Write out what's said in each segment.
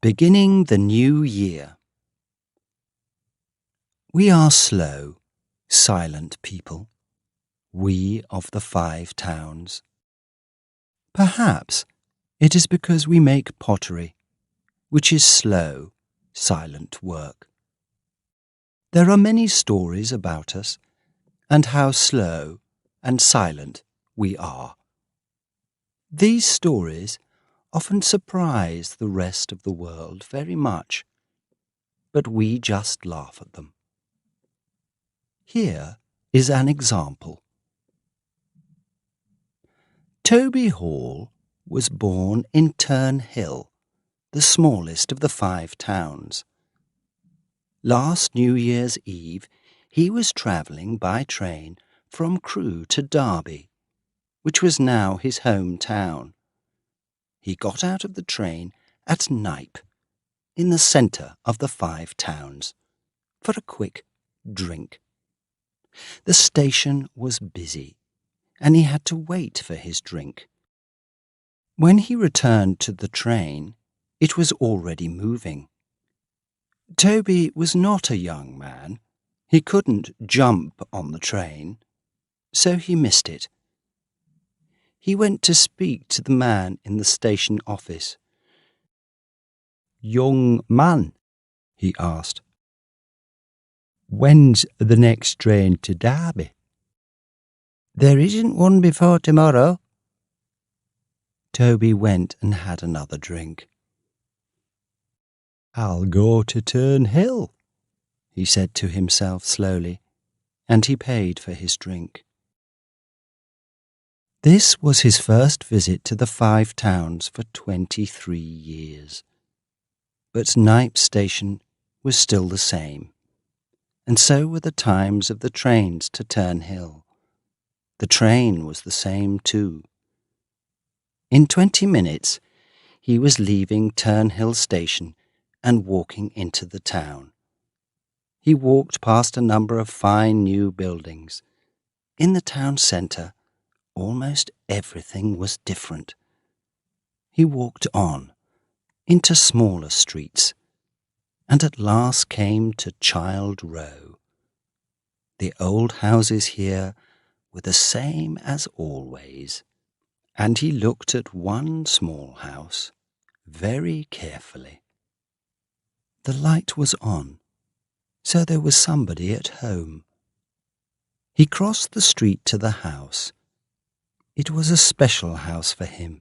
Beginning the New Year. We are slow, silent people, we of the 5 Towns. Perhaps it is because we make pottery, which is slow, silent work. There are many stories about us and how slow and silent we are. These stories often surprise the rest of the world very much, but we just laugh at them. Here is an example. Toby Hall was born in Turnhill, the smallest of the 5 Towns. Last New Year's Eve, he was travelling by train from Crewe to Derby, which was now his home town. He got out of the train at Knype, in the centre of the 5 Towns, for a quick drink. The station was busy, and he had to wait for his drink. When he returned to the train, it was already moving. Toby was not a young man. He couldn't jump on the train, so he missed it. He went to speak to the man in the station office. "Young man," he asked, "when's the next train to Derby?" "There isn't one before tomorrow." Toby went and had another drink. "I'll go to Turnhill," he said to himself slowly, and he paid for his drink. This was his first visit to the 5 Towns for 23 years. But Knype Station was still the same, and so were the times of the trains to Turnhill. The train was the same too. In 20 minutes, he was leaving Turnhill Station and walking into the town. He walked past a number of fine new buildings. In the town centre, almost everything was different. He walked on, into smaller streets, and at last came to Child Row. The old houses here were the same as always, and he looked at one small house very carefully. The light was on, so there was somebody at home. He crossed the street to the house. It was a special house for him.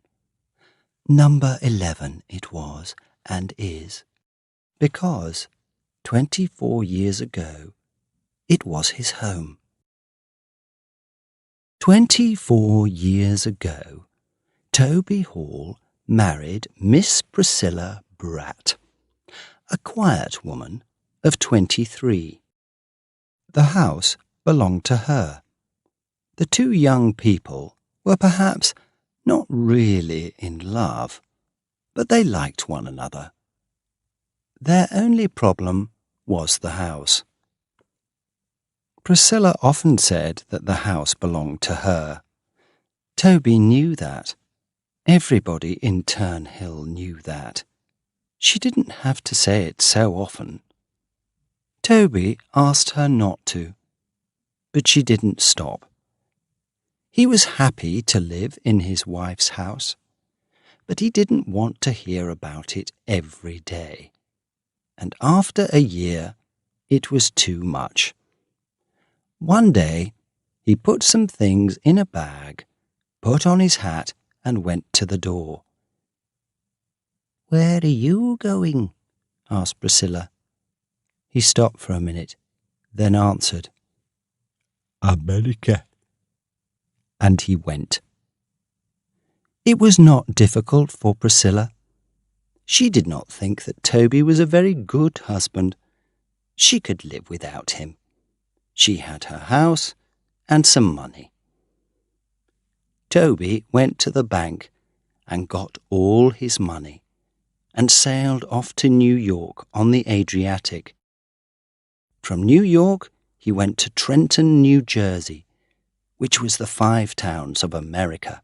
Number 11 it was, and is, because 24 years ago it was his home. 24 years ago, Toby Hall married Miss Priscilla Bratt, a quiet woman of 23. The house belonged to her. The 2 young people were perhaps not really in love, but they liked one another. Their only problem was the house. Priscilla often said that the house belonged to her. Toby knew that. Everybody in Turnhill knew that. She didn't have to say it so often. Toby asked her not to, but she didn't stop. He was happy to live in his wife's house, but he didn't want to hear about it every day. And after a year, it was too much. One day, he put some things in a bag, put on his hat, and went to the door. "Where are you going?" asked Priscilla. He stopped for a minute, then answered, "America." And he went. It was not difficult for Priscilla. She did not think that Toby was a very good husband. She could live without him. She had her house and some money. Toby went to the bank and got all his money and sailed off to New York on the Adriatic. From New York, he went to Trenton, New Jersey, which was the 5 Towns of America.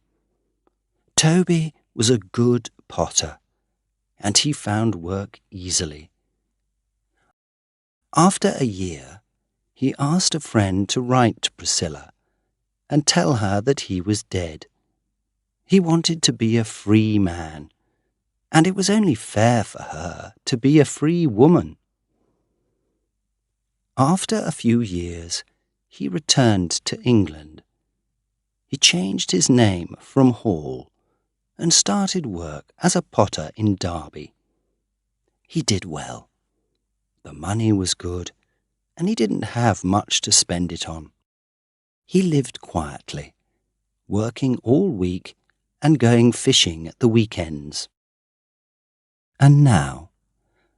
Toby was a good potter, and he found work easily. After a year, he asked a friend to write to Priscilla and tell her that he was dead. He wanted to be a free man, and it was only fair for her to be a free woman. After a few years, he returned to England. He changed his name from Hall and started work as a potter in Derby. He did well. The money was good, and he didn't have much to spend it on. He lived quietly, working all week and going fishing at the weekends. And now,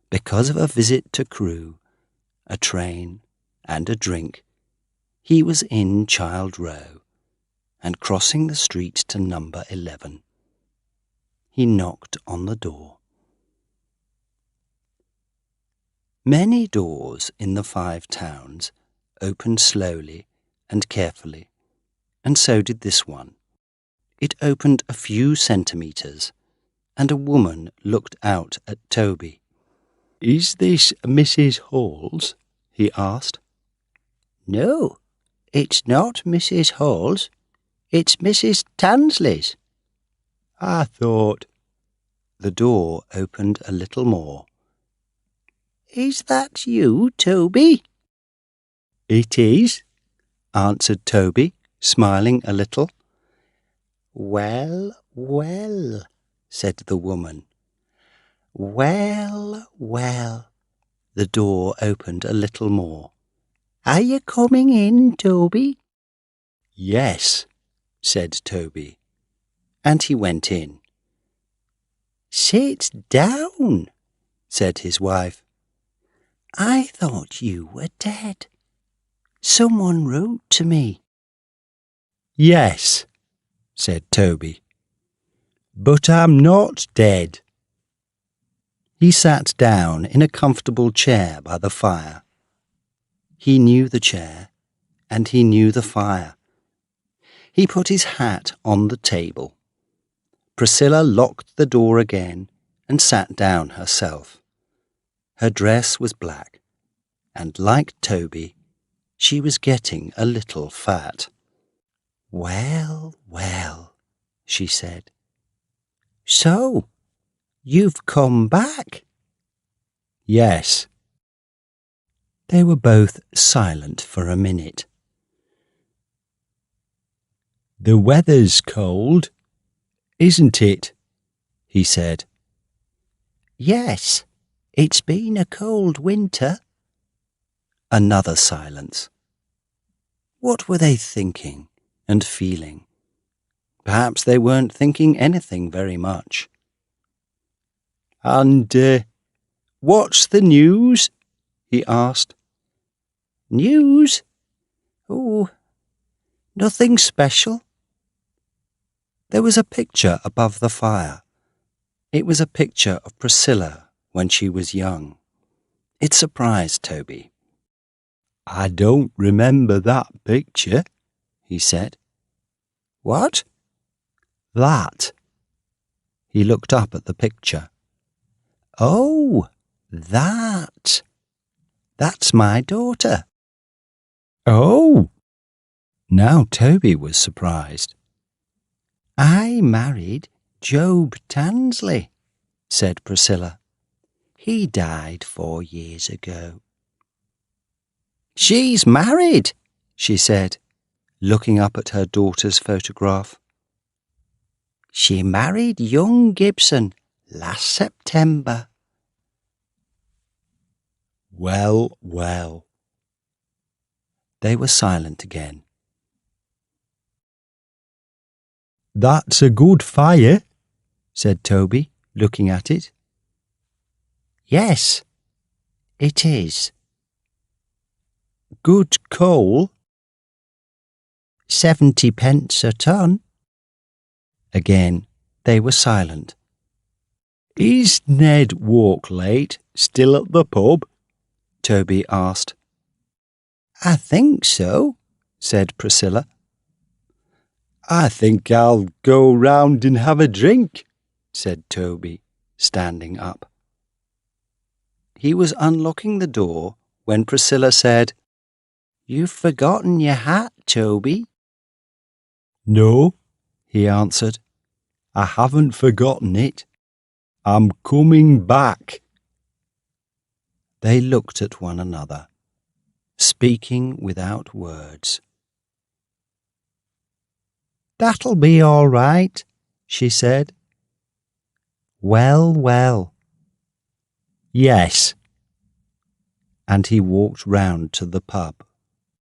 because of a visit to Crewe, a train, and a drink, he was in Child Row and crossing the street to number 11. He knocked on the door. Many doors in the 5 Towns opened slowly and carefully, and so did this one. It opened a few centimetres, and a woman looked out at Toby. "Is this Mrs. Hall's?" he asked. "No, it's not Mrs. Hall's. It's Mrs. Tansley's." "I thought—" The door opened a little more. "Is that you, Toby?" "It is," answered Toby, smiling a little. "Well, well," said the woman. "Well, well." The door opened a little more. "Are you coming in, Toby?" "Yes," said Toby, and he went in. "Sit down," said his wife. "I thought you were dead. Someone wrote to me." "Yes," said Toby, "but I'm not dead." He sat down in a comfortable chair by the fire. He knew the chair, and he knew the fire. He put his hat on the table. Priscilla locked the door again and sat down herself. Her dress was black, and like Toby, she was getting a little fat. "Well, well," she said. "So, you've come back?" "Yes." They were both silent for a minute. "The weather's cold, isn't it?" he said. "Yes, it's been a cold winter." Another silence. What were they thinking and feeling? Perhaps they weren't thinking anything very much. "And what's the news?" he asked. "News? Oh, nothing special." There was a picture above the fire. It was a picture of Priscilla when she was young. It surprised Toby. "I don't remember that picture," he said. "What?" "That." He looked up at the picture. "Oh, that. That's my daughter." "Oh!" Now Toby was surprised. "I married Job Tansley," said Priscilla. "He died 4 years ago." "She's married," she said, looking up at her daughter's photograph. "She married young Gibson last September." "Well, well." They were silent again. "That's a good fire," said Toby, looking at it. "Yes, it is." "Good coal?" 70 pence a ton." Again they were silent. "Is Ned Walklate still at the pub?" Toby asked. "I think so," said Priscilla. "I think I'll go round and have a drink," said Toby. standing up. He was unlocking the door when Priscilla said, "You've forgotten your hat, Toby." "No," he answered. "I haven't forgotten it. I'm coming back." They looked at one another, speaking without words. "That'll be all right," she said. "Well, well." "Yes." And he walked round to the pub.